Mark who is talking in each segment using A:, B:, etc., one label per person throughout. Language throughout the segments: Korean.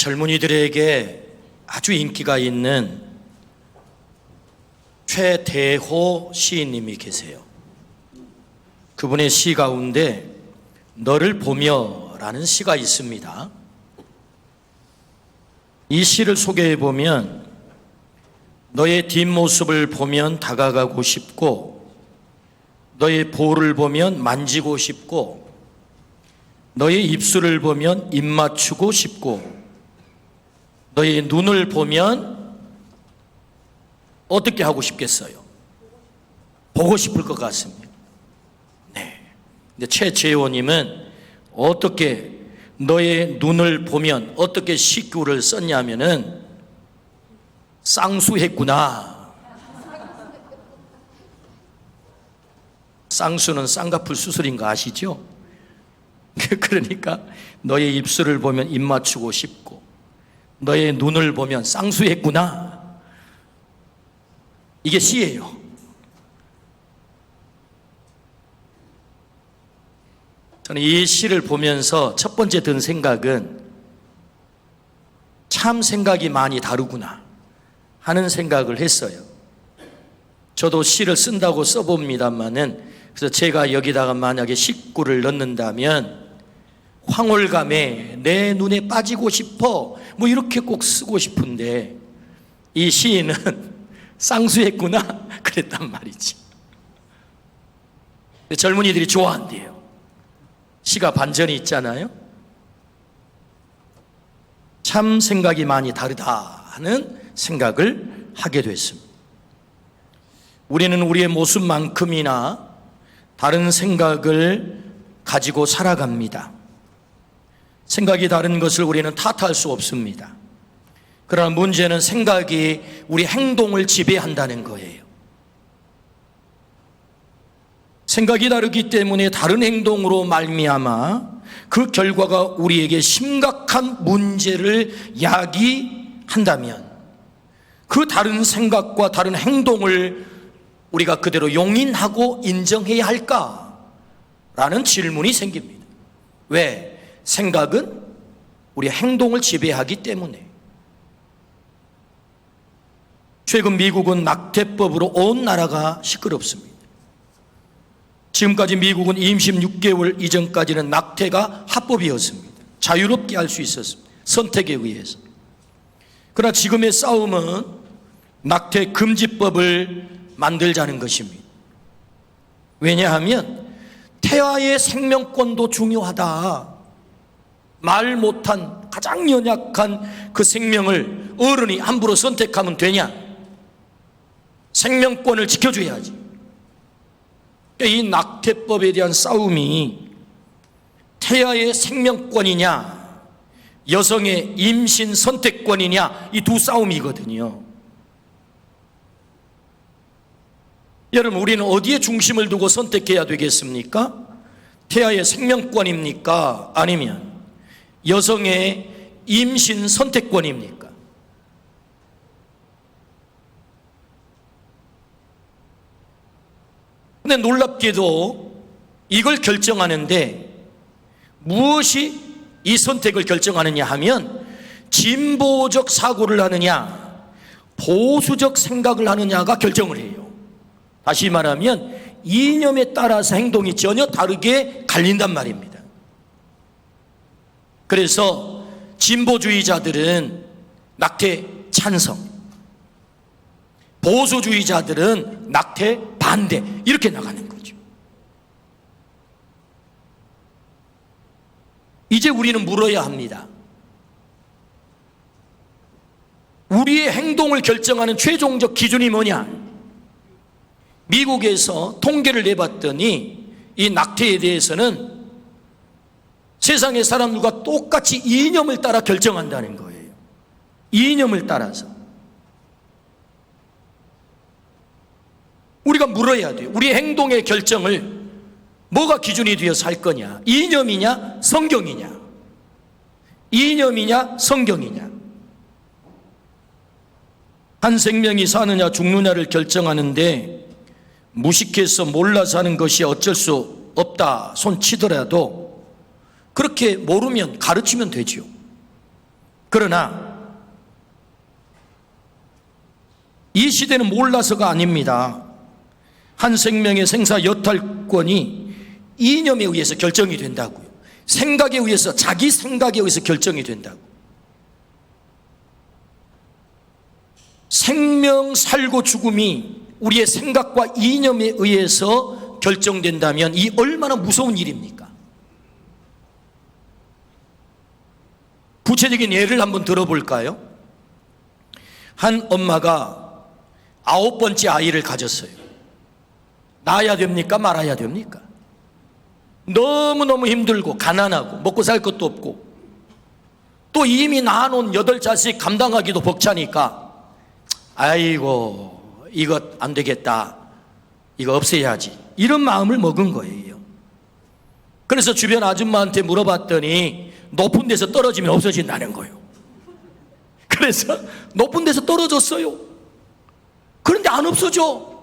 A: 젊은이들에게 아주 인기가 있는 최대호 시인님이 계세요. 그분의 시 가운데 너를 보며 라는 시가 있습니다. 이 시를 소개해 보면 너의 뒷모습을 보면 다가가고 싶고, 너의 볼을 보면 만지고 싶고, 너의 입술을 보면 입 맞추고 싶고, 너의 눈을 보면 어떻게 하고 싶겠어요? 보고 싶을 것 같습니다. 네. 근데 최재호님은 어떻게 너의 눈을 보면 어떻게 시구를 썼냐면은 쌍수했구나. 쌍수는 쌍꺼풀 수술인 거 아시죠? 그러니까 너의 입술을 보면 입 맞추고 싶고, 너의 눈을 보면 쌍수했구나. 이게 시예요. 저는 이 시를 보면서 첫 번째 든 생각은 참 생각이 많이 다르구나 하는 생각을 했어요. 저도 시를 쓴다고 써봅니다만은, 그래서 제가 여기다가 만약에 식구를 넣는다면 황홀감에 내 눈에 빠지고 싶어 뭐 이렇게 꼭 쓰고 싶은데, 이 시인은 쌍수했구나 그랬단 말이지. 젊은이들이 좋아한대요. 시가 반전이 있잖아요. 참 생각이 많이 다르다 하는 생각을 하게 됐습니다. 우리는 우리의 모습만큼이나 다른 생각을 가지고 살아갑니다. 생각이 다른 것을 우리는 탓할 수 없습니다. 그러나 문제는 생각이 우리 행동을 지배한다는 거예요. 생각이 다르기 때문에 다른 행동으로 말미암아 그 결과가 우리에게 심각한 문제를 야기한다면, 그 다른 생각과 다른 행동을 우리가 그대로 용인하고 인정해야 할까라는 질문이 생깁니다. 왜? 생각은 우리 행동을 지배하기 때문에. 최근 미국은 낙태법으로 온 나라가 시끄럽습니다. 지금까지 미국은 임신 6개월 이전까지는 낙태가 합법이었습니다. 자유롭게 할 수 있었습니다. 선택에 의해서. 그러나 지금의 싸움은 낙태 금지법을 만들자는 것입니다. 왜냐하면 태아의 생명권도 중요하다. 말 못한 가장 연약한 그 생명을 어른이 함부로 선택하면 되냐? 생명권을 지켜줘야지. 이 낙태법에 대한 싸움이 태아의 생명권이냐, 여성의 임신 선택권이냐, 이 두 싸움이거든요. 여러분, 우리는 어디에 중심을 두고 선택해야 되겠습니까? 태아의 생명권입니까? 아니면 여성의 임신 선택권입니까? 근데 놀랍게도 이걸 결정하는데 무엇이 이 선택을 결정하느냐 하면 진보적 사고를 하느냐, 보수적 생각을 하느냐가 결정을 해요. 다시 말하면 이념에 따라서 행동이 전혀 다르게 갈린단 말입니다. 그래서 진보주의자들은 낙태 찬성, 보수주의자들은 낙태 반대, 이렇게 나가는 거죠. 이제 우리는 물어야 합니다. 우리의 행동을 결정하는 최종적 기준이 뭐냐? 미국에서 통계를 내봤더니 이 낙태에 대해서는 세상의 사람들과 똑같이 이념을 따라 결정한다는 거예요. 이념을 따라서. 우리가 물어야 돼요. 우리 행동의 결정을 뭐가 기준이 되어서 할 거냐? 이념이냐? 성경이냐? 이념이냐? 성경이냐? 한 생명이 사느냐 죽느냐를 결정하는데 무식해서 몰라서 하는 것이 어쩔 수 없다 손 치더라도 그렇게 모르면 가르치면 되지요. 그러나 이 시대는 몰라서가 아닙니다. 한 생명의 생사 여탈권이 이념에 의해서 결정이 된다고요. 생각에 의해서, 자기 생각에 의해서 결정이 된다고. 생명 살고 죽음이 우리의 생각과 이념에 의해서 결정된다면 이 얼마나 무서운 일입니까? 구체적인 예를 한번 들어볼까요? 한 엄마가 9번째 아이를 가졌어요. 낳아야 됩니까? 말아야 됩니까? 너무너무 힘들고 가난하고 먹고 살 것도 없고 또 이미 낳아놓은 8자식 감당하기도 벅차니까 아이고 이것 안 되겠다, 이거 없애야지, 이런 마음을 먹은 거예요. 그래서 주변 아줌마한테 물어봤더니 높은 데서 떨어지면 없어진다는 거예요. 그래서 높은 데서 떨어졌어요. 그런데 안 없어져.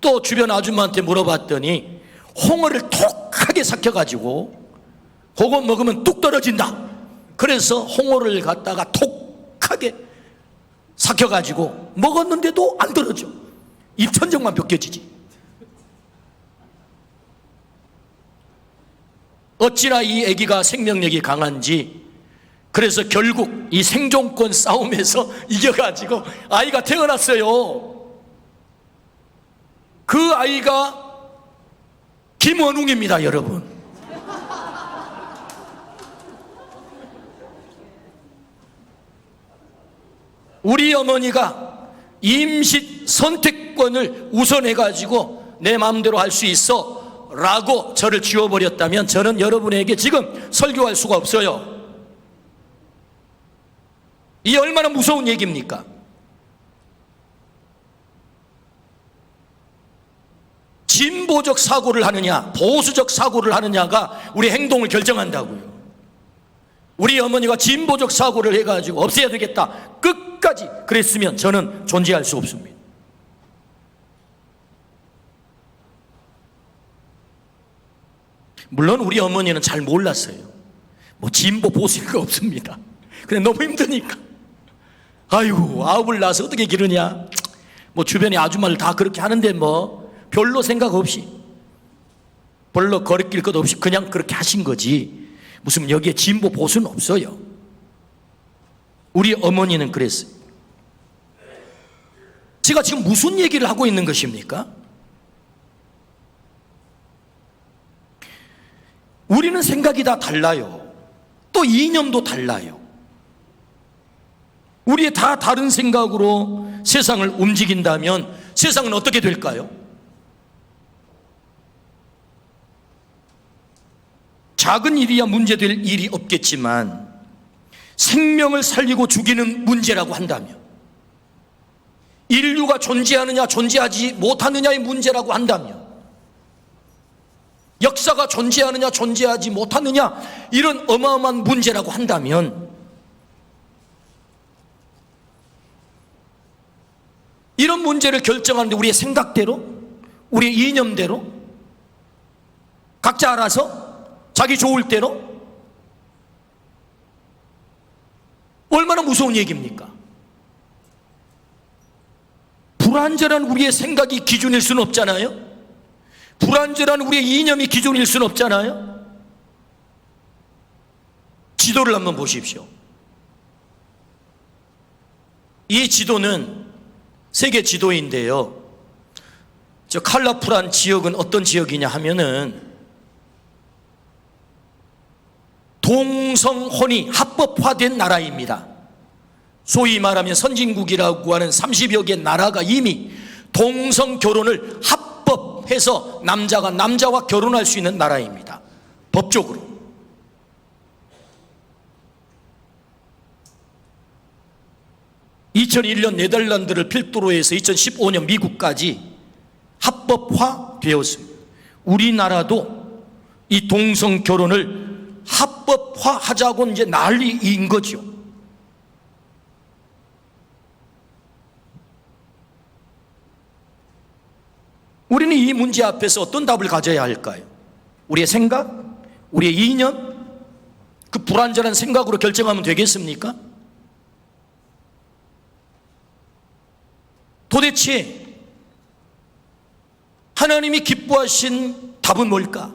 A: 또 주변 아줌마한테 물어봤더니 홍어를 톡하게 삭혀가지고 그거 먹으면 뚝 떨어진다. 그래서 홍어를 갖다가 톡하게 삭혀가지고 먹었는데도 안 떨어져. 입천정만 벗겨지지. 어찌나 이 아기가 생명력이 강한지, 그래서 결국 이 생존권 싸움에서 이겨가지고 아이가 태어났어요. 그 아이가 김원웅입니다, 여러분. 우리 어머니가 임시 선택권을 우선해가지고 내 마음대로 할 수 있어 라고 저를 지워버렸다면 저는 여러분에게 지금 설교할 수가 없어요. 이 얼마나 무서운 얘기입니까? 진보적 사고를 하느냐 보수적 사고를 하느냐가 우리 행동을 결정한다고요. 우리 어머니가 진보적 사고를 해가지고 없애야 되겠다 끝까지 그랬으면 저는 존재할 수 없습니다. 물론 우리 어머니는 잘 몰랐어요. 뭐 진보 보수일 거 없습니다. 그래 너무 힘드니까 아이고 아홉을 낳아서 어떻게 기르냐, 뭐 주변에 아줌마를 다 그렇게 하는데 뭐 별로 생각 없이, 별로 거리낄 것 없이 그냥 그렇게 하신 거지 무슨 여기에 진보 보수는 없어요. 우리 어머니는 그랬어요. 제가 지금 무슨 얘기를 하고 있는 것입니까? 우리는 생각이 다 달라요. 또 이념도 달라요. 우리의 다 다른 생각으로 세상을 움직인다면 세상은 어떻게 될까요? 작은 일이야 문제될 일이 없겠지만 생명을 살리고 죽이는 문제라고 한다면, 인류가 존재하느냐 존재하지 못하느냐의 문제라고 한다면, 역사가 존재하느냐 존재하지 못하느냐 이런 어마어마한 문제라고 한다면, 이런 문제를 결정하는데 우리의 생각대로, 우리의 이념대로, 각자 알아서 자기 좋을 대로, 얼마나 무서운 얘기입니까? 불완전한 우리의 생각이 기준일 수는 없잖아요. 불완전한 우리의 이념이 기준일 수는 없잖아요. 지도를 한번 보십시오. 이 지도는 세계 지도인데요, 저 컬러풀한 지역은 어떤 지역이냐 하면은 동성혼이 합법화된 나라입니다. 소위 말하면 선진국이라고 하는 30여 개 나라가 이미 동성 결혼을 합법해서 남자가 남자와 결혼할 수 있는 나라입니다. 법적으로. (2001년) 네덜란드를 필두로 해서 2015년 미국까지 합법화되었습니다. 우리나라도 이 동성 결혼을 합법화하자고 이제 난리인 거죠. 우리는 이 문제 앞에서 어떤 답을 가져야 할까요? 우리의 생각, 우리의 이념, 그 그 불완전한 생각으로 결정하면 되겠습니까? 도대체 하나님이 기뻐하신 답은 뭘까?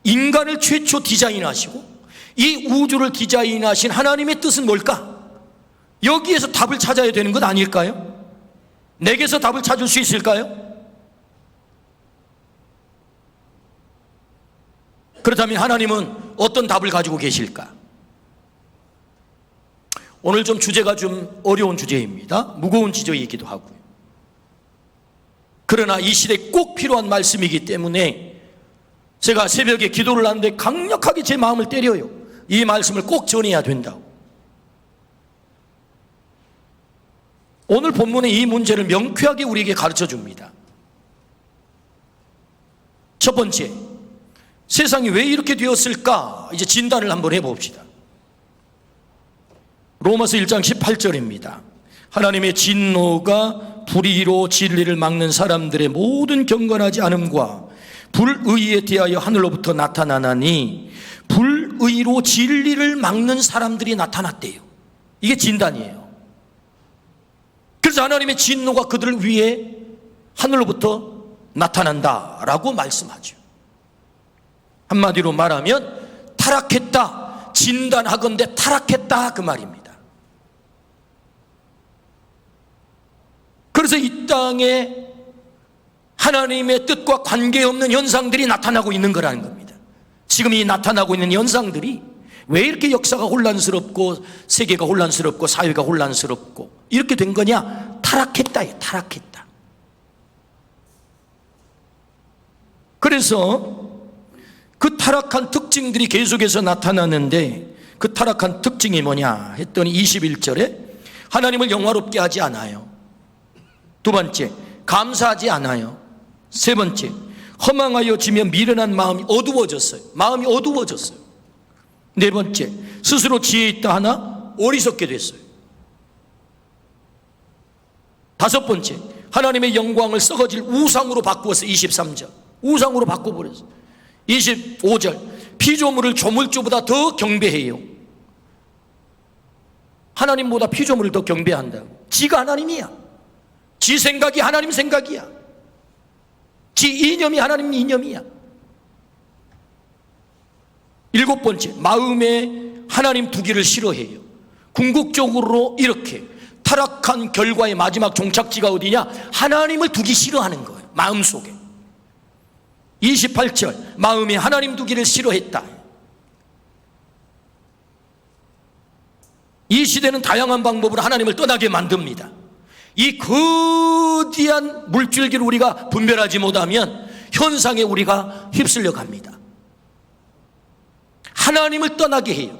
A: 인간을 최초 디자인하시고 이 우주를 디자인하신 하나님의 뜻은 뭘까? 여기에서 답을 찾아야 되는 것 아닐까요? 내게서 답을 찾을 수 있을까요? 그렇다면 하나님은 어떤 답을 가지고 계실까? 오늘 좀 주제가 좀 어려운 주제입니다. 무거운 주제이기도 하고요. 그러나 이 시대에 꼭 필요한 말씀이기 때문에 제가 새벽에 기도를 하는데 강력하게 제 마음을 때려요. 이 말씀을 꼭 전해야 된다고. 오늘 본문의 이 문제를 명쾌하게 우리에게 가르쳐 줍니다. 첫 번째, 세상이 왜 이렇게 되었을까? 이제 진단을 한번 해봅시다. 로마서 1장 18절입니다. 하나님의 진노가 불의로 진리를 막는 사람들의 모든 경건하지 않음과 불의에 대하여 하늘로부터 나타나나니 불의로 진리를 막는 사람들이 나타났대요. 이게 진단이에요. 그래서 하나님의 진노가 그들을 위해 하늘로부터 나타난다라고 말씀하죠. 한마디로 말하면 타락했다, 진단하건대 타락했다, 그 말입니다. 그래서 이 땅에 하나님의 뜻과 관계없는 현상들이 나타나고 있는 거라는 겁니다. 지금 이 나타나고 있는 현상들이 왜 이렇게 역사가 혼란스럽고 세계가 혼란스럽고 사회가 혼란스럽고 이렇게 된 거냐? 타락했다, 타락했다. 그래서 그 타락한 특징들이 계속해서 나타나는데 그 타락한 특징이 뭐냐 했더니 21절에 하나님을 영화롭게 하지 않아요. 두 번째, 감사하지 않아요. 세 번째, 허망하여 지며 미련한 마음이 어두워졌어요. 마음이 어두워졌어요. 네 번째, 스스로 지혜 있다 하나 어리석게 됐어요. 다섯 번째, 하나님의 영광을 썩어질 우상으로 바꾸었어요. 23절, 우상으로 바꿔버렸어요. 25절, 피조물을 조물주보다 더 경배해요. 하나님보다 피조물을 더 경배한다고. 지가 하나님이야. 지 생각이 하나님 생각이야. 지 이념이 하나님 이념이야. 일곱 번째, 마음에 하나님 두기를 싫어해요. 궁극적으로 이렇게 타락한 결과의 마지막 종착지가 어디냐? 하나님을 두기 싫어하는 거예요. 마음속에. 28절, 마음에 하나님 두기를 싫어했다. 이 시대는 다양한 방법으로 하나님을 떠나게 만듭니다. 이 거대한 물줄기를 우리가 분별하지 못하면 현상에 우리가 휩쓸려 갑니다. 하나님을 떠나게 해요.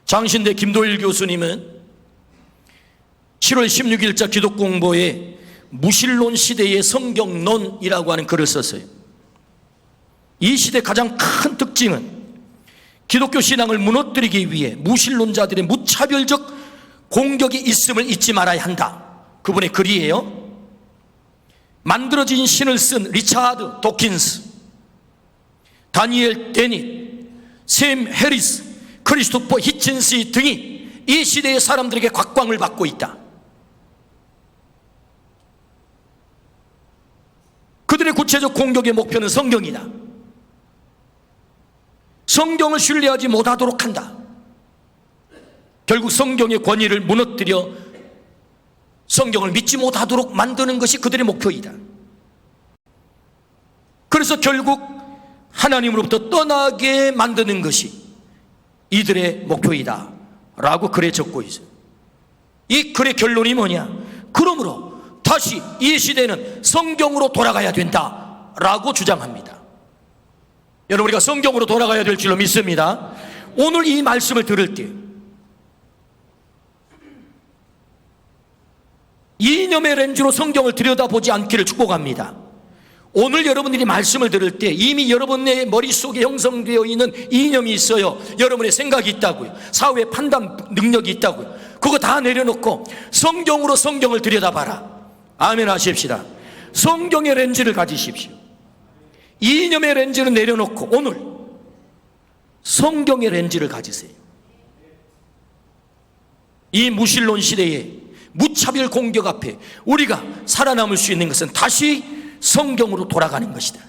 A: 장신대 김도일 교수님은 7월 16일자 기독공보에 무신론 시대의 성경론이라고 하는 글을 썼어요. 이 시대 가장 큰 특징은 기독교 신앙을 무너뜨리기 위해 무신론자들의 무차별적 공격이 있음을 잊지 말아야 한다. 그분의 글이에요. 만들어진 신을 쓴 리차드 도킨스, 다니엘 데닛, 샘 해리스, 크리스토퍼 히친스 등이 이 시대의 사람들에게 곽광을 받고 있다. 그들의 구체적 공격의 목표는 성경이다. 성경을 신뢰하지 못하도록 한다. 결국 성경의 권위를 무너뜨려 성경을 믿지 못하도록 만드는 것이 그들의 목표이다. 그래서 결국 하나님으로부터 떠나게 만드는 것이 이들의 목표이다 라고 글에 적고 있어요. 이 글의 결론이 뭐냐? 그러므로 다시 이 시대는 성경으로 돌아가야 된다 라고 주장합니다. 여러분, 우리가 성경으로 돌아가야 될 줄로 믿습니다. 오늘 이 말씀을 들을 때 이념의 렌즈로 성경을 들여다보지 않기를 축복합니다. 오늘 여러분들이 말씀을 들을 때 이미 여러분의 머릿속에 형성되어 있는 이념이 있어요. 여러분의 생각이 있다고요. 사회 판단 능력이 있다고요. 그거 다 내려놓고 성경으로 성경을 들여다봐라. 아멘 하십시다. 성경의 렌즈를 가지십시오. 이념의 렌즈를 내려놓고 오늘 성경의 렌즈를 가지세요. 이 무신론 시대에 무차별 공격 앞에 우리가 살아남을 수 있는 것은 다시 성경으로 돌아가는 것이다.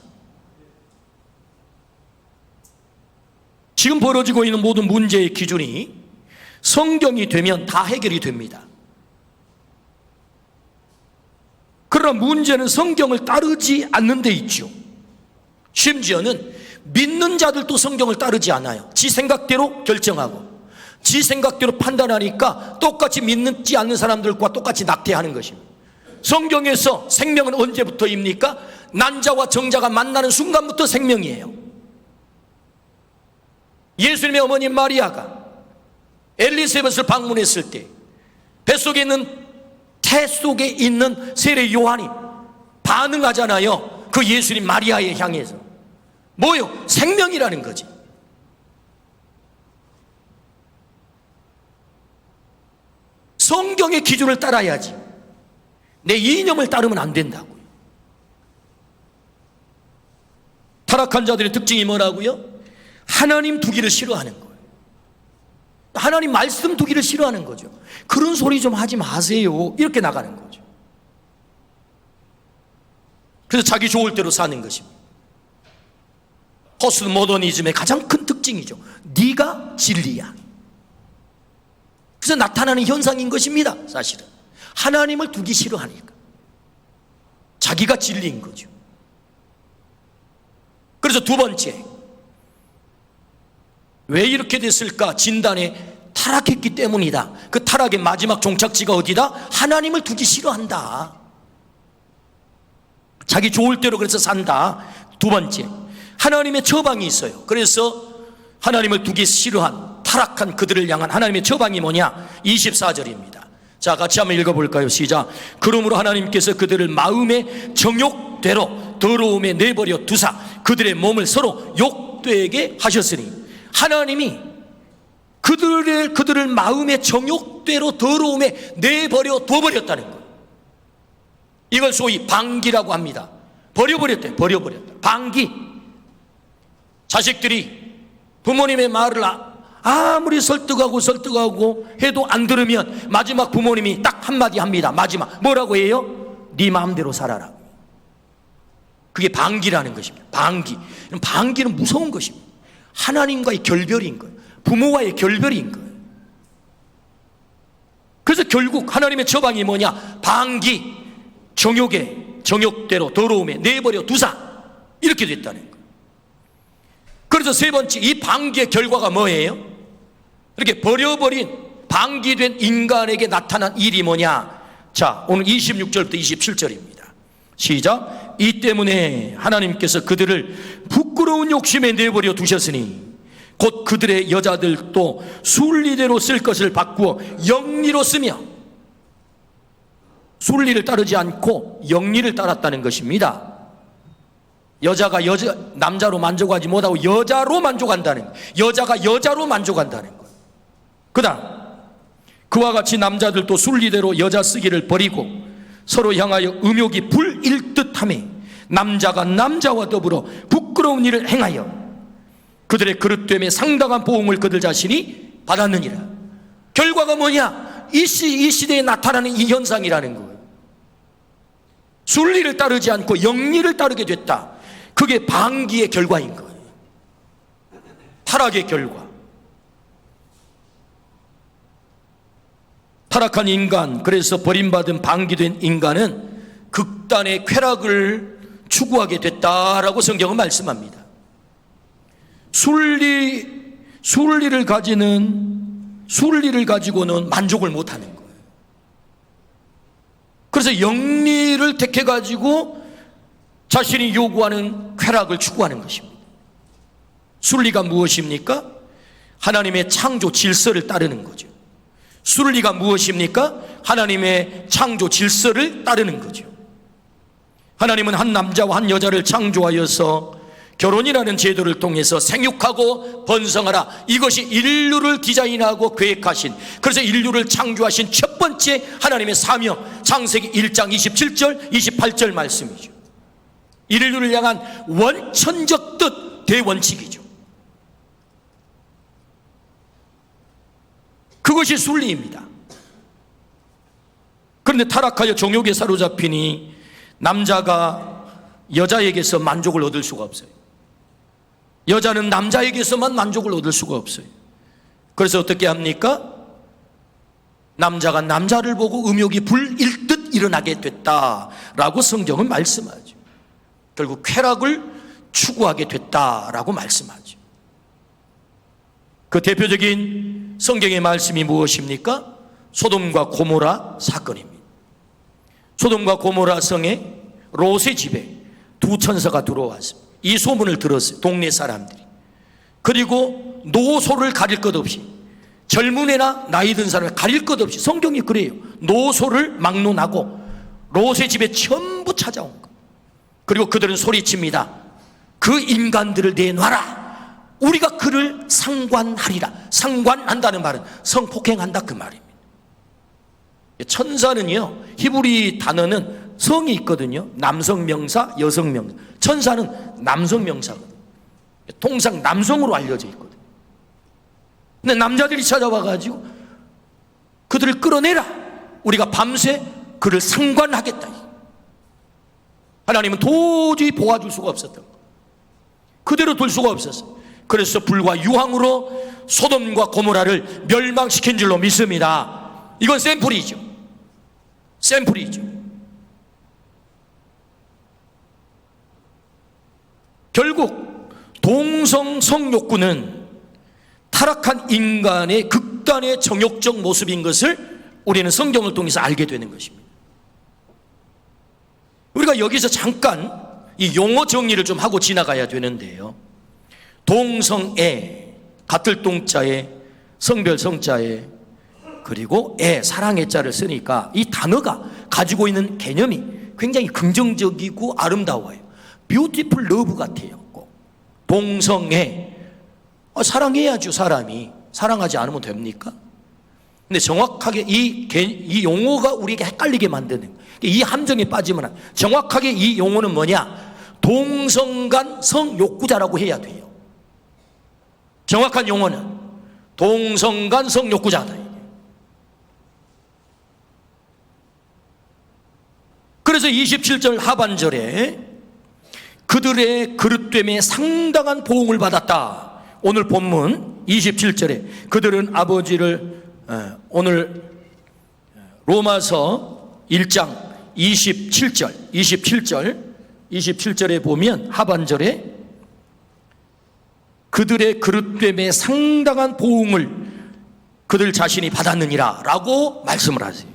A: 지금 벌어지고 있는 모든 문제의 기준이 성경이 되면 다 해결이 됩니다. 그러나 문제는 성경을 따르지 않는 데 있죠. 심지어는 믿는 자들도 성경을 따르지 않아요. 지 생각대로 결정하고 지 생각대로 판단하니까 똑같이 믿지 않는 사람들과 똑같이 낙태하는 것입니다. 성경에서 생명은 언제부터입니까? 난자와 정자가 만나는 순간부터 생명이에요. 예수님의 어머니 마리아가 엘리사벳을 방문했을 때 뱃속에 있는 태 속에 있는 세례 요한이 반응하잖아요. 그 예수님 마리아에 향해서 뭐요? 생명이라는 거지. 성경의 기준을 따라야지 내 이념을 따르면 안 된다고요. 타락한 자들의 특징이 뭐라고요? 하나님 두기를 싫어하는 거예요. 하나님 말씀 두기를 싫어하는 거죠. 그런 소리 좀 하지 마세요, 이렇게 나가는 거죠. 그래서 자기 좋을 대로 사는 것입니다. 포스트 모더니즘의 가장 큰 특징이죠. 네가 진리야. 그래서 나타나는 현상인 것입니다. 사실은 하나님을 두기 싫어하니까 자기가 진리인 거죠. 그래서 두 번째, 왜 이렇게 됐을까? 진단에 타락했기 때문이다. 그 타락의 마지막 종착지가 어디다? 하나님을 두기 싫어한다. 자기 좋을 대로 그래서 산다. 두 번째, 하나님의 처방이 있어요. 그래서 하나님을 두기 싫어한 타락한 그들을 향한 하나님의 처방이 뭐냐? 24절입니다. 자, 같이 한번 읽어볼까요? 시작. 그러므로 하나님께서 그들을 마음의 정욕대로 더러움에 내버려 두사 그들의 몸을 서로 욕되게 하셨으니, 하나님이 그들을 마음의 정욕대로 더러움에 내버려 둬버렸다는 거예요. 이걸 소위 방기라고 합니다. 버려버렸대. 방기. 자식들이 부모님의 말을 아무리 설득하고 해도 안 들으면 마지막 부모님이 딱 한마디 합니다. 마지막 뭐라고 해요? 네 마음대로 살아라. 그게 방기라는 것입니다. 방기는 무서운 것입니다. 하나님과의 결별인 거예요. 부모와의 결별인 거예요. 그래서 결국 하나님의 처방이 뭐냐? 방기, 정욕대로 더러움에 내버려 두사, 이렇게 됐다는 거예요. 그래서 세 번째, 이 방기의 결과가 뭐예요? 이렇게 버려버린 방기된 인간에게 나타난 일이 뭐냐? 자, 오늘 26절부터 27절입니다. 시작. 이 때문에 하나님께서 그들을 부끄러운 욕심에 내버려 두셨으니 곧 그들의 여자들도 순리대로 쓸 것을 바꾸어 영리로 쓰며, 순리를 따르지 않고 영리를 따랐다는 것입니다. 여자가 남자로 만족하지 못하고 여자로 만족한다는 거예요. 여자가 여자로 만족한다는 거예요. 그 다음, 그와 같이 남자들도 순리대로 여자 쓰기를 버리고 서로 향하여 음욕이 불일 듯하며 남자가 남자와 더불어 부끄러운 일을 행하여 그들의 그릇됨에 상당한 보응을 그들 자신이 받았느니라. 결과가 뭐냐? 이 시대에 나타나는 이 현상이라는 거예요. 순리를 따르지 않고 영리를 따르게 됐다. 그게 방기의 결과인 거예요. 타락의 결과. 타락한 인간, 그래서 버림받은 방기된 인간은 극단의 쾌락을 추구하게 됐다라고 성경은 말씀합니다. 순리를 가지고는 만족을 못하는 거예요. 그래서 영리를 택해가지고 자신이 요구하는 쾌락을 추구하는 것입니다. 순리가 무엇입니까? 하나님의 창조 질서를 따르는 거죠. 순리가 무엇입니까? 하나님의 창조 질서를 따르는 거죠. 하나님은 한 남자와 한 여자를 창조하여서 결혼이라는 제도를 통해서 생육하고 번성하라, 이것이 인류를 디자인하고 계획하신, 그래서 인류를 창조하신 첫 번째 하나님의 사명, 창세기 1장 27절 28절 말씀이죠. 인류를 향한 원천적 뜻, 대원칙이죠. 그것이 순리입니다. 그런데 타락하여 정욕에 사로잡히니 남자가 여자에게서 만족을 얻을 수가 없어요. 여자는 남자에게서만 만족을 얻을 수가 없어요. 그래서 어떻게 합니까? 남자가 남자를 보고 음욕이 불일 듯 일어나게 됐다라고 성경은 말씀하죠. 결국 쾌락을 추구하게 됐다라고 말씀하죠. 그 대표적인 성경의 말씀이 무엇입니까? 소돔과 고모라 사건입니다. 소돔과 고모라 성에 롯의 집에 두 천사가 들어왔습니다. 이 소문을 들었어요, 동네 사람들이. 그리고 노소를 가릴 것 없이, 젊은 애나 나이 든 사람을 가릴 것 없이, 성경이 그래요, 노소를 막론하고 롯의 집에 전부 찾아온 것. 그리고 그들은 소리칩니다. 그 인간들을 내놔라. 우리가 그를 상관하리라. 상관한다는 말은 성폭행한다 그 말입니다. 천사는요, 히브리 단어는 성이 있거든요. 남성 명사, 여성 명사. 천사는 남성 명사거든요. 통상 남성으로 알려져 있거든요. 근데 남자들이 찾아와가지고 그들을 끌어내라. 우리가 밤새 그를 상관하겠다. 하나님은 도저히 보아줄 수가 없었던 거예요. 그대로 둘 수가 없었어요. 그래서 불과 유황으로 소돔과 고모라를 멸망시킨 줄로 믿습니다. 이건 샘플이죠. 샘플이죠. 결국 동성 성욕구는 타락한 인간의 극단의 정욕적 모습인 것을 우리는 성경을 통해서 알게 되는 것입니다. 우리가 여기서 잠깐 이 용어 정리를 좀 하고 지나가야 되는데요. 동성애, 같을 동자에 성별 성자에 그리고 애, 사랑의 자를 쓰니까 이 단어가 가지고 있는 개념이 굉장히 긍정적이고 아름다워요. 뷰티풀 러브 같아요. 동성애, 사랑해야죠. 사람이 사랑하지 않으면 됩니까? 근데 정확하게 이 용어가 우리에게 헷갈리게 만드는 거예요. 이 함정에 빠지면 안 돼요. 정확하게 이 용어는 뭐냐? 동성간 성욕구자라고 해야 돼요. 정확한 용어는 동성간 성욕구자다. 그래서 27절 하반절에 그들의 그릇됨에 상당한 보응을 받았다. 오늘 본문 27절에 그들은 아버지를, 오늘 로마서 1장 27절에 보면 하반절에 그들의 그릇됨에 상당한 보응을 그들 자신이 받았느니라 라고 말씀을 하세요.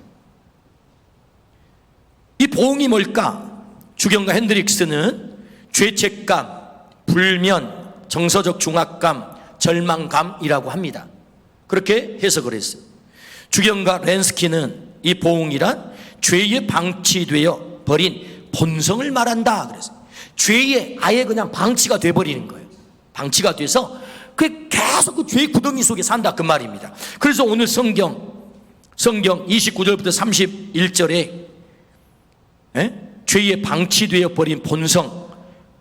A: 이 보응이 뭘까? 주경가 핸드릭스는 죄책감, 불면, 정서적 중압감, 절망감이라고 합니다. 그렇게 해석을 했어요. 주경가 렌스키는 이 보응이란 죄에 방치되어 버린 본성을 말한다 그랬어요. 죄에 아예 그냥 방치가 돼버리는 거예요. 방치가 돼서 계속 그 죄의 구덩이 속에 산다 그 말입니다. 그래서 오늘 성경 29절부터 31절에 죄에 방치되어 버린 본성,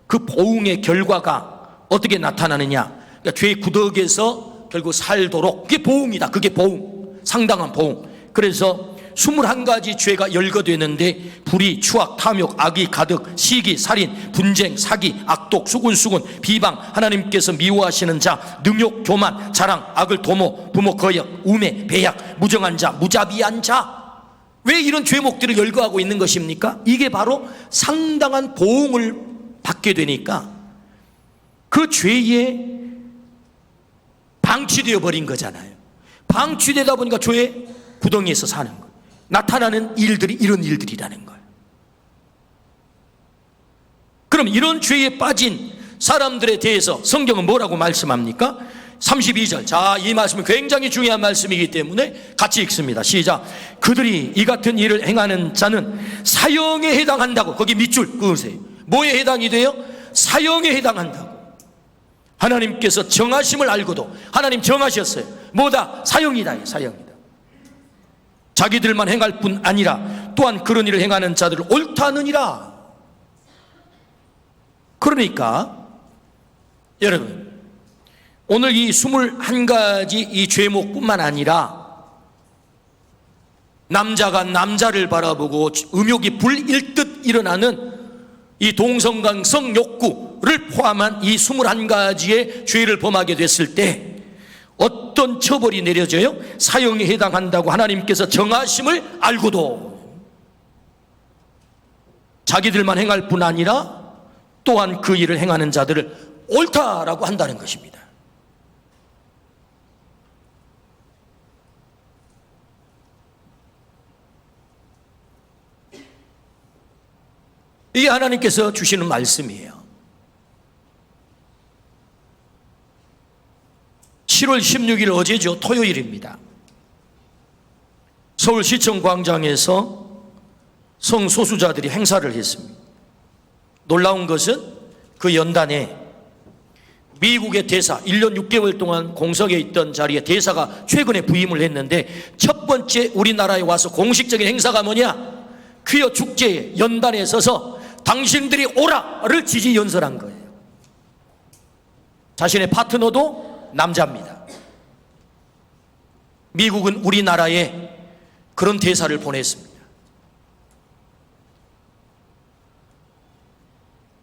A: 그 보응의 결과가 어떻게 나타나느냐? 그러니까 죄의 구덕에서 결국 살도록, 그게 보응이다. 그게 보응, 상당한 보응. 그래서 21가지 죄가 열거되는데 불의, 추악, 탐욕, 악이 가득, 시기, 살인, 분쟁, 사기, 악독, 수군수군, 비방, 하나님께서 미워하시는 자, 능욕, 교만, 자랑, 악을 도모, 부모 거역, 우매, 배약, 무정한 자, 무자비한 자. 왜 이런 죄목들을 열거하고 있는 것입니까? 이게 바로 상당한 보응을 받게 되니까 그 죄에 방치되어 버린 거잖아요. 방치되다 보니까 죄의 구덩이에서 사는 거예요. 나타나는 일들이 이런 일들이라는 거예요. 그럼 이런 죄에 빠진 사람들에 대해서 성경은 뭐라고 말씀합니까? 32절. 자, 이 말씀은 굉장히 중요한 말씀이기 때문에 같이 읽습니다. 시작. 그들이 이 같은 일을 행하는 자는 사형에 해당한다고. 거기 밑줄 그으세요. 뭐에 해당이 돼요? 사형에 해당한다고. 하나님께서 정하심을 알고도 하나님 정하셨어요. 뭐다? 사형이다. 사형이다. 자기들만 행할 뿐 아니라 또한 그런 일을 행하는 자들을 옳다 하느니라. 그러니까 여러분, 오늘 이 21가지 이 죄목뿐만 아니라 남자가 남자를 바라보고 음욕이 불일듯 일어나는 이 동성강성 욕구를 포함한 이 21가지의 죄를 범하게 됐을 때 어떤 처벌이 내려져요? 사형에 해당한다고 하나님께서 정하심을 알고도 자기들만 행할 뿐 아니라 또한 그 일을 행하는 자들을 옳다라고 한다는 것입니다. 이게 하나님께서 주시는 말씀이에요. 7월 16일 어제죠. 토요일입니다. 서울시청 광장에서 성소수자들이 행사를 했습니다. 놀라운 것은 그 연단에 미국의 대사, 1년 6개월 동안 공석에 있던 자리에 대사가 최근에 부임을 했는데 첫 번째 우리나라에 와서 공식적인 행사가 뭐냐? 퀴어 축제에 연단에 서서 당신들이 오라를 지지 연설한 거예요. 자신의 파트너도 남자입니다. 미국은 우리나라에 그런 대사를 보냈습니다.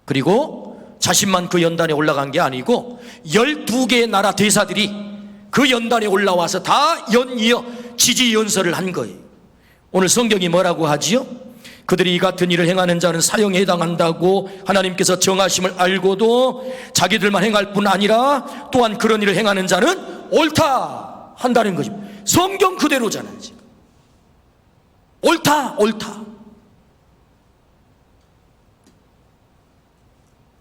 A: 그리고 자신만 그 연단에 올라간 게 아니고 12개의 나라 대사들이 그 연단에 올라와서 다 연이어 지지 연설을 한 거예요. 오늘 성경이 뭐라고 하지요? 그들이 이 같은 일을 행하는 자는 사형에 해당한다고 하나님께서 정하심을 알고도 자기들만 행할 뿐 아니라 또한 그런 일을 행하는 자는 옳다 한다는 거죠. 성경 그대로잖아요. 옳다, 옳다.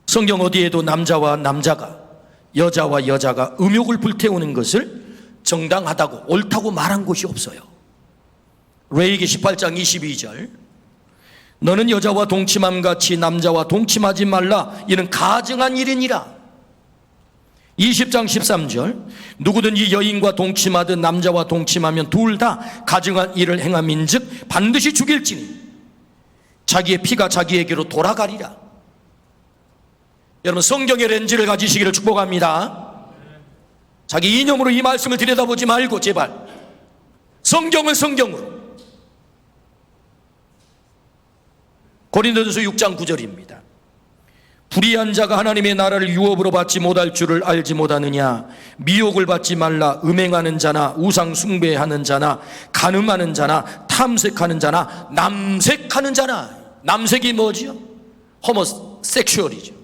A: 성경 어디에도 남자와 남자가, 여자와 여자가 음욕을 불태우는 것을 정당하다고 옳다고 말한 곳이 없어요. 레위기 18장 22절, 너는 여자와 동침함같이 남자와 동침하지 말라. 이는 가증한 일이니라. 20장 13절, 누구든지 여인과 동침하든 남자와 동침하면 둘 다 가증한 일을 행함인즉 반드시 죽일지니 자기의 피가 자기에게로 돌아가리라. 여러분, 성경의 렌즈를 가지시기를 축복합니다. 자기 이념으로 이 말씀을 들여다보지 말고 제발 성경을 성경으로. 고린도전서 6장 9절입니다. 불의한 자가 하나님의 나라를 유업으로 받지 못할 줄을 알지 못하느냐. 미혹을 받지 말라. 음행하는 자나 우상 숭배하는 자나 간음하는 자나 탐색하는 자나 남색하는 자나. 남색이 뭐지요? 호모섹슈얼이죠.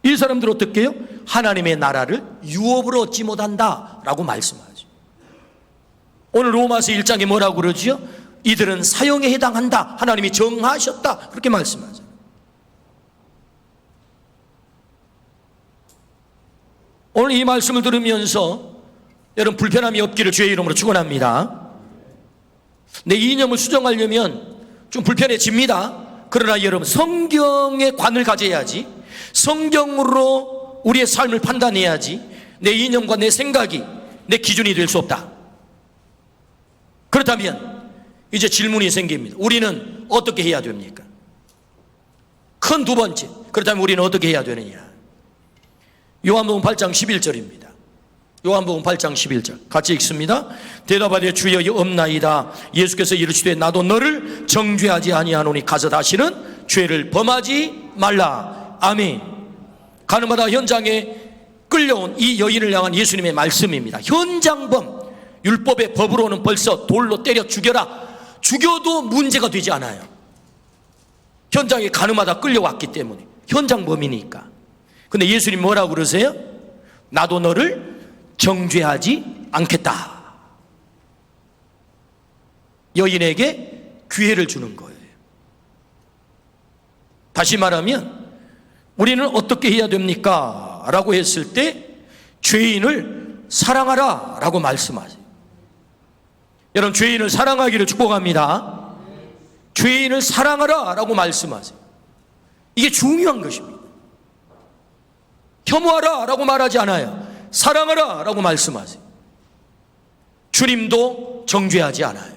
A: 이 사람들 어떻게 해요? 하나님의 나라를 유업으로 얻지 못한다라고 말씀하죠. 오늘 로마서 1장에 뭐라고 그러지요? 이들은 사형에 해당한다. 하나님이 정하셨다. 그렇게 말씀하죠. 오늘 이 말씀을 들으면서 여러분 불편함이 없기를 주의 이름으로 축원합니다. 내 이념을 수정하려면 좀 불편해집니다. 그러나 여러분 성경의 관을 가져야지, 성경으로 우리의 삶을 판단해야지 내 이념과 내 생각이 내 기준이 될 수 없다. 그렇다면 이제 질문이 생깁니다. 우리는 어떻게 해야 됩니까? 큰 두 번째, 그렇다면 우리는 어떻게 해야 되느냐? 요한복음 8장 11절입니다. 요한복음 8장 11절 같이 읽습니다. 대답하되 주여 없나이다. 예수께서 이르시되 나도 너를 정죄하지 아니하노니 가서 다시는 죄를 범하지 말라. 아멘. 가늠하다 현장에 끌려온 이 여인을 향한 예수님의 말씀입니다. 현장범, 율법의 법으로는 벌써 돌로 때려 죽여라. 죽여도 문제가 되지 않아요. 현장에 가늠하다 끌려왔기 때문에. 현장범이니까. 근데 예수님 뭐라고 그러세요? 나도 너를 정죄하지 않겠다. 여인에게 기회를 주는 거예요. 다시 말하면 우리는 어떻게 해야 됩니까? 라고 했을 때 죄인을 사랑하라 라고 말씀하세요. 여러분, 죄인을 사랑하기를 축복합니다. 죄인을 사랑하라 라고 말씀하세요. 이게 중요한 것입니다. 혐오하라 라고 말하지 않아요. 사랑하라 라고 말씀하세요. 주님도 정죄하지 않아요.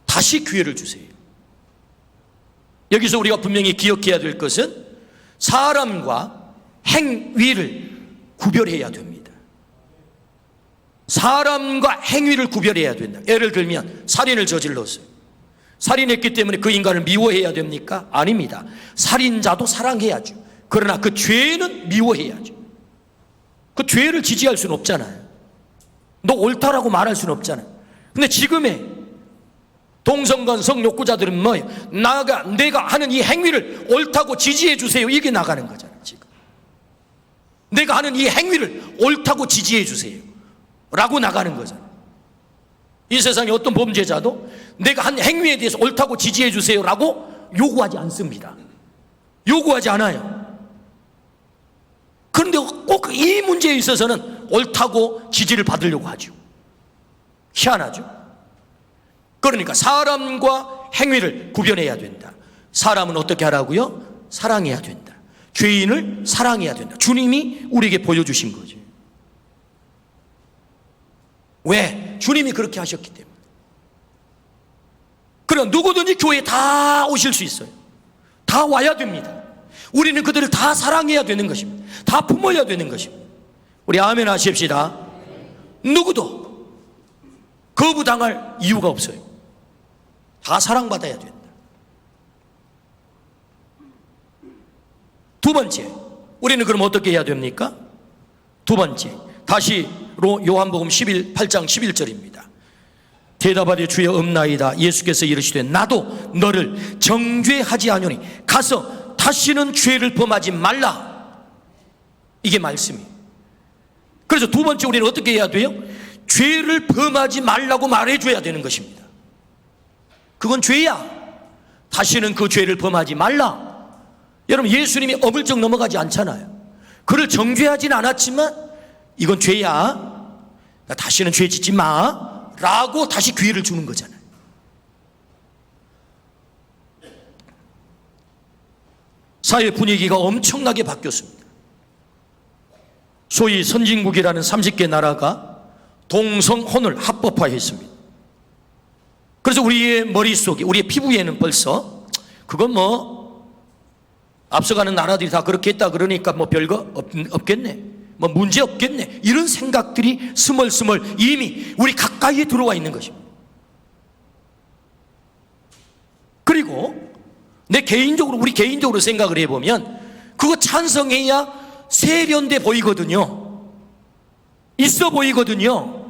A: 다시 기회를 주세요. 여기서 우리가 분명히 기억해야 될 것은 사람과 행위를 구별해야 됩니다. 사람과 행위를 구별해야 된다. 예를 들면 살인을 저질렀어요. 살인했기 때문에 그 인간을 미워해야 됩니까? 아닙니다. 살인자도 사랑해야죠. 그러나 그 죄는 미워해야죠. 그 죄를 지지할 수는 없잖아요. 너 옳다라고 말할 수는 없잖아요. 근데 지금의 동성간 성욕구자들은 뭐예요? 내가 하는 이 행위를 옳다고 지지해 주세요. 이게 나가는 거잖아요. 지금 내가 하는 이 행위를 옳다고 지지해 주세요 라고 나가는 거잖아요. 이 세상에 어떤 범죄자도 내가 한 행위에 대해서 옳다고 지지해 주세요 라고 요구하지 않습니다. 요구하지 않아요. 그런데 꼭 이 문제에 있어서는 옳다고 지지를 받으려고 하죠. 희한하죠. 그러니까 사람과 행위를 구별해야 된다. 사람은 어떻게 하라고요? 사랑해야 된다. 죄인을 사랑해야 된다. 주님이 우리에게 보여주신 거죠. 왜? 주님이 그렇게 하셨기 때문에. 그럼 누구든지 교회에 다 오실 수 있어요. 다 와야 됩니다. 우리는 그들을 다 사랑해야 되는 것입니다. 다 품어야 되는 것입니다. 우리 아멘 하십시다. 누구도 거부당할 이유가 없어요. 다 사랑받아야 된다. 두 번째, 우리는 그럼 어떻게 해야 됩니까? 두 번째, 다시 요한복음 8장 11절입니다. 대답하되 주여 없나이다. 예수께서 이르시되 나도 너를 정죄하지 아니오니 가서 다시는 죄를 범하지 말라. 이게 말씀이에요. 그래서 두 번째 우리는 어떻게 해야 돼요? 죄를 범하지 말라고 말해줘야 되는 것입니다. 그건 죄야. 다시는 그 죄를 범하지 말라. 여러분, 예수님이 어물쩍 넘어가지 않잖아요. 그를 정죄하지는 않았지만 이건 죄야. 다시는 죄 짓지 마 라고 다시 기회를 주는 거잖아요. 사회 분위기가 엄청나게 바뀌었습니다. 소위 선진국이라는 30개 나라가 동성혼을 합법화했습니다. 그래서 우리의 머릿속에, 우리의 피부에는 벌써 그건 뭐 앞서가는 나라들이 다 그렇게 했다 그러니까 뭐 별거 없겠네, 뭐 문제 없겠네, 이런 생각들이 스멀스멀 이미 우리 가까이에 들어와 있는 것입니다. 그리고 우리 개인적으로 생각을 해보면 그거 찬성해야 세련돼 보이거든요. 있어 보이거든요.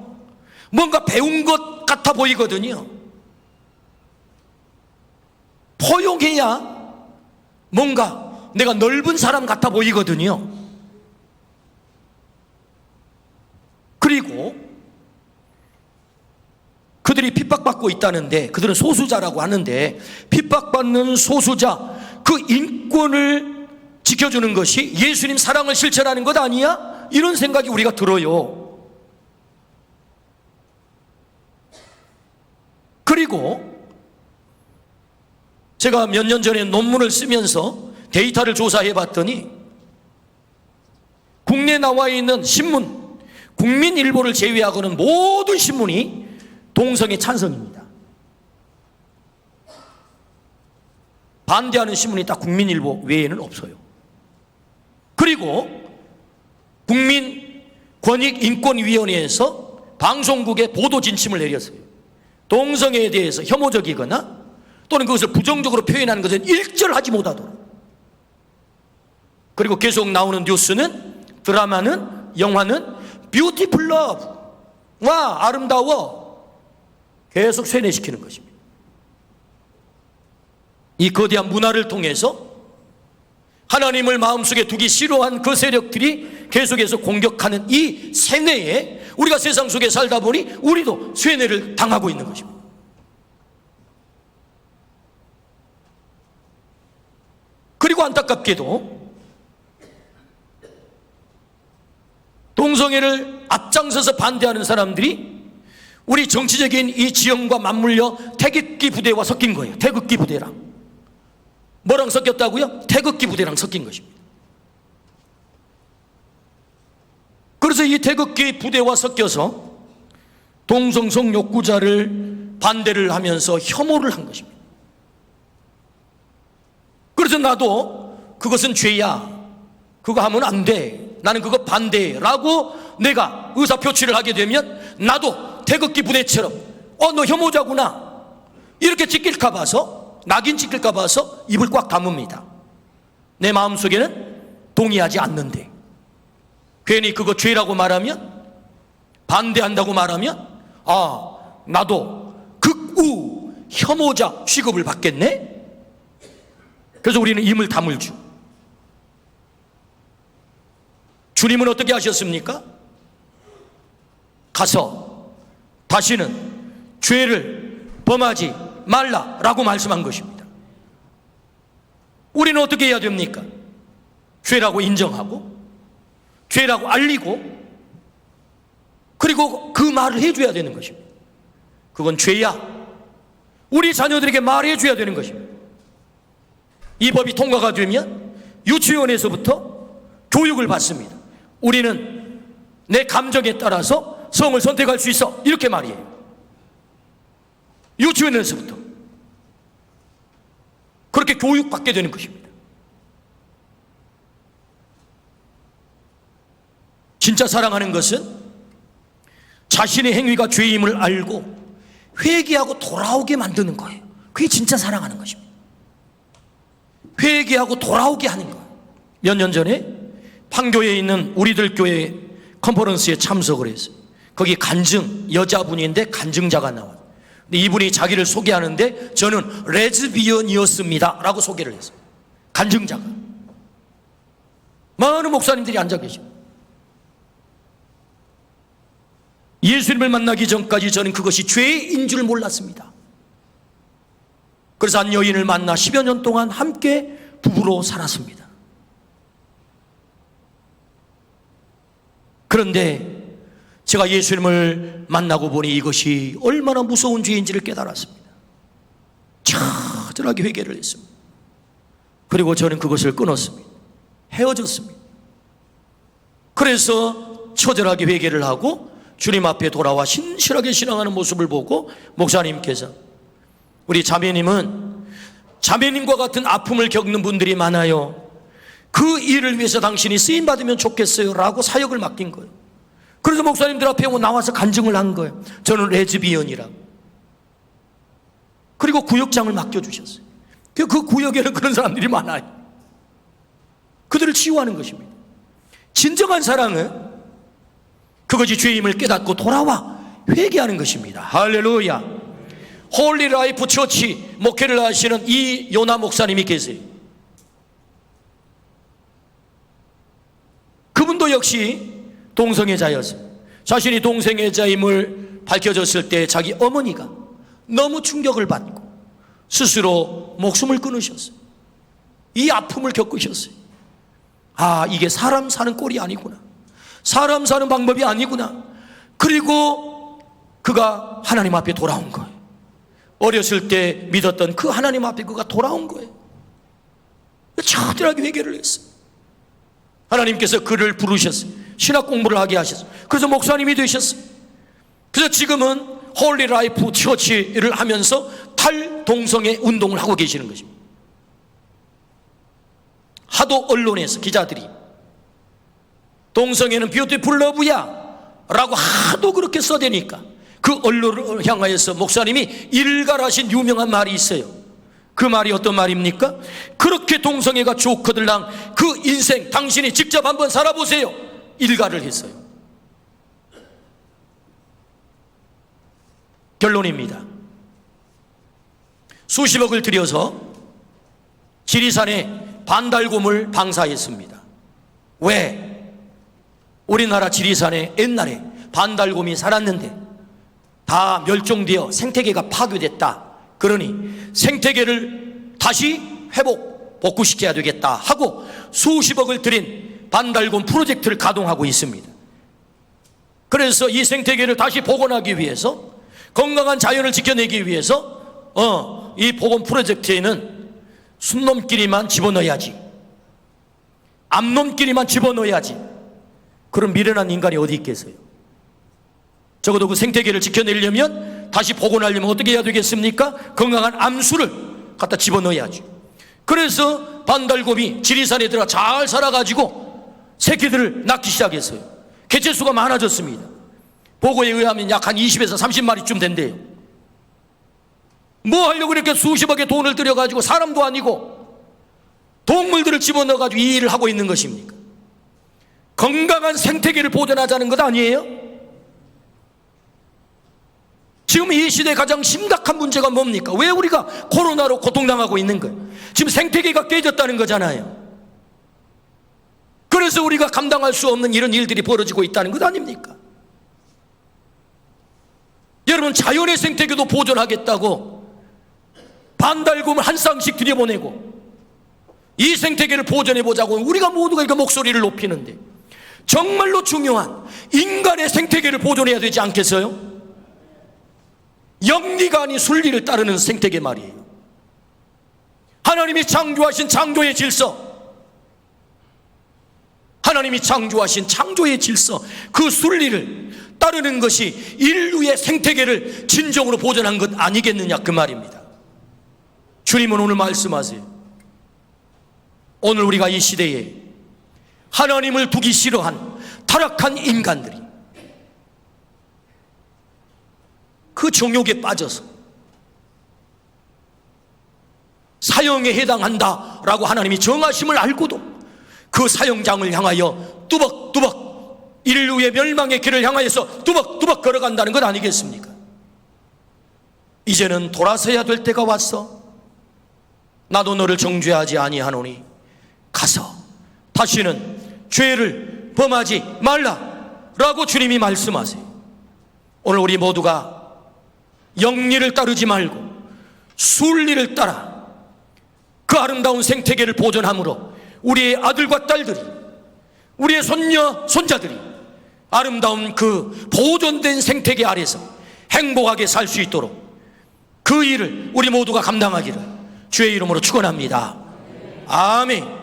A: 뭔가 배운 것 같아 보이거든요. 포용해야 뭔가 내가 넓은 사람 같아 보이거든요. 그리고 그들이 핍박받고 있다는데, 그들은 소수자라고 하는데, 핍박받는 소수자 그 인권을 지켜주는 것이 예수님 사랑을 실천하는 것 아니야? 이런 생각이 우리가 들어요. 그리고 제가 몇 년 전에 논문을 쓰면서 데이터를 조사해 봤더니 국내에 나와 있는 신문, 국민일보를 제외하고는 모든 신문이 동성애 찬성입니다. 반대하는 신문이 딱 국민일보 외에는 없어요. 그리고 국민권익인권위원회에서 방송국에 보도 진침을 내렸어요. 동성애에 대해서 혐오적이거나 또는 그것을 부정적으로 표현하는 것은 일절하지 못하도록. 그리고 계속 나오는 뉴스는, 드라마는, 영화는 뷰티풀 러브, 와 아름다워, 계속 세뇌시키는 것입니다. 이 거대한 문화를 통해서 하나님을 마음속에 두기 싫어한 그 세력들이 계속해서 공격하는 이 세뇌에 우리가 세상 속에 살다 보니 우리도 세뇌를 당하고 있는 것입니다. 그리고 안타깝게도 동성애를 앞장서서 반대하는 사람들이 우리 정치적인 이 지형과 맞물려 태극기 부대와 섞인 거예요. 태극기 부대랑. 뭐랑 섞였다고요? 태극기 부대랑 섞인 것입니다. 그래서 이 태극기 부대와 섞여서 동성성 욕구자를 반대를 하면서 혐오를 한 것입니다. 그래서 나도 그것은 죄야, 그거 하면 안 돼, 나는 그거 반대라고 내가 의사표시를 하게 되면 나도 태극기 부대처럼 너 혐오자구나 이렇게 찍힐까 봐서, 낙인 찍힐까 봐서 입을 꽉 다뭅니다. 내 마음속에는 동의하지 않는데 괜히 그거 죄라고 말하면, 반대한다고 말하면 나도 극우 혐오자 취급을 받겠네. 그래서 우리는 입을 다물죠. 주님은 어떻게 하셨습니까? 가서 다시는 죄를 범하지 말라라고 말씀한 것입니다. 우리는 어떻게 해야 됩니까? 죄라고 인정하고 죄라고 알리고, 그리고 그 말을 해줘야 되는 것입니다. 그건 죄야. 우리 자녀들에게 말해줘야 되는 것입니다. 이 법이 통과가 되면 유치원에서부터 교육을 받습니다. 우리는 내 감정에 따라서 성을 선택할 수 있어, 이렇게 말이에요. 유치원에서부터 그렇게 교육받게 되는 것입니다. 진짜 사랑하는 것은 자신의 행위가 죄임을 알고 회개하고 돌아오게 만드는 거예요. 그게 진짜 사랑하는 것입니다. 회개하고 돌아오게 하는 거예요. 몇 년 전에 판교에 있는 우리들 교회 컨퍼런스에 참석을 했어요. 거기 간증, 여자분인데 간증자가 나와요. 근데 이분이 자기를 소개하는데 저는 레즈비언이었습니다 라고 소개를 했어요. 간증자가. 많은 목사님들이 앉아 계십니다. 예수님을 만나기 전까지 저는 그것이 죄인 줄 몰랐습니다. 그래서 한 여인을 만나 10여 년 동안 함께 부부로 살았습니다. 그런데 제가 예수님을 만나고 보니 이것이 얼마나 무서운 죄인지를 깨달았습니다. 처절하게 회개를 했습니다. 그리고 저는 그것을 끊었습니다. 헤어졌습니다. 그래서 처절하게 회개를 하고 주님 앞에 돌아와 신실하게 신앙하는 모습을 보고 목사님께서, 우리 자매님은 자매님과 같은 아픔을 겪는 분들이 많아요. 그 일을 위해서 당신이 쓰임받으면 좋겠어요 라고 사역을 맡긴 거예요. 그래서 목사님들 앞에 나와서 간증을 한 거예요. 저는 레즈비언이라고. 그리고 구역장을 맡겨주셨어요. 그 구역에는 그런 사람들이 많아요. 그들을 치유하는 것입니다. 진정한 사랑은 그것이 죄임을 깨닫고 돌아와 회개하는 것입니다. 할렐루야. 홀리 라이프 처치 목회를 하시는 이 요나 목사님이 계세요. 그분도 역시 동성애자였어요. 자신이 동성애자임을 밝혀졌을 때 자기 어머니가 너무 충격을 받고 스스로 목숨을 끊으셨어요. 이 아픔을 겪으셨어요. 이게 사람 사는 꼴이 아니구나, 사람 사는 방법이 아니구나. 그리고 그가 하나님 앞에 돌아온 거예요. 어렸을 때 믿었던 그 하나님 앞에 그가 돌아온 거예요. 처절하게 회개를 했어요. 하나님께서 그를 부르셨어요. 신학 공부를 하게 하셨어요. 그래서 목사님이 되셨어요. 그래서 지금은 홀리 라이프 처치를 하면서 탈동성애 운동을 하고 계시는 것입니다. 하도 언론에서 기자들이 동성애는 뷰티풀 러브야 라고 하도 그렇게 써대니까 그 언론을 향하여서 목사님이 일갈하신 유명한 말이 있어요. 그 말이 어떤 말입니까? 그렇게 동성애가 좋거들랑 그 인생 당신이 직접 한번 살아보세요. 일갈을 했어요. 결론입니다. 수십억을 들여서 지리산에 반달곰을 방사했습니다. 왜? 우리나라 지리산에 옛날에 반달곰이 살았는데 다 멸종되어 생태계가 파괴됐다. 그러니 생태계를 다시 복구시켜야 되겠다 하고 수십억을 들인 반달곰 프로젝트를 가동하고 있습니다. 그래서 이 생태계를 다시 복원하기 위해서, 건강한 자연을 지켜내기 위해서 이 복원 프로젝트에는 순놈끼리만 집어넣어야지, 암놈끼리만 집어넣어야지. 그런 미련한 인간이 어디 있겠어요? 적어도 그 생태계를 지켜내려면, 다시 복원하려면 어떻게 해야 되겠습니까? 건강한 암수를 갖다 집어넣어야지. 그래서 반달곰이 지리산에 들어가 잘 살아가지고 새끼들을 낳기 시작했어요. 개체수가 많아졌습니다. 보고에 의하면 약 한 20에서 30마리쯤 된대요. 뭐 하려고 이렇게 수십억의 돈을 들여가지고 사람도 아니고 동물들을 집어넣어가지고 이 일을 하고 있는 것입니까? 건강한 생태계를 보존하자는 것 아니에요? 지금 이 시대의 가장 심각한 문제가 뭡니까? 왜 우리가 코로나로 고통당하고 있는 거예요? 지금 생태계가 깨졌다는 거잖아요. 그래서 우리가 감당할 수 없는 이런 일들이 벌어지고 있다는 것 아닙니까? 여러분, 자연의 생태계도 보존하겠다고 반달곰을 한 쌍씩 들여보내고 이 생태계를 보존해보자고 우리가 모두가 이렇게 목소리를 높이는데, 정말로 중요한 인간의 생태계를 보존해야 되지 않겠어요? 영리가 아닌 순리를 따르는 생태계 말이에요. 하나님이 창조하신 창조의 질서, 하나님이 창조하신 창조의 질서, 그 순리를 따르는 것이 인류의 생태계를 진정으로 보존한 것 아니겠느냐, 그 말입니다. 주님은 오늘 말씀하세요. 오늘 우리가 이 시대에 하나님을 두기 싫어한 타락한 인간들이 그 정욕에 빠져서 사형에 해당한다라고 하나님이 정하심을 알고도 그 사형장을 향하여 뚜벅뚜벅 인류의 멸망의 길을 향하여서 뚜벅뚜벅 걸어간다는 것 아니겠습니까? 이제는 돌아서야 될 때가 왔어. 나도 너를 정죄하지 아니하노니 가서 다시는 죄를 범하지 말라라고 주님이 말씀하세요. 오늘 우리 모두가 영리를 따르지 말고 순리를 따라 그 아름다운 생태계를 보존함으로 우리의 아들과 딸들이, 우리의 손녀, 손자들이 아름다운 그 보존된 생태계 아래서 행복하게 살 수 있도록 그 일을 우리 모두가 감당하기를 주의 이름으로 축원합니다. 아멘.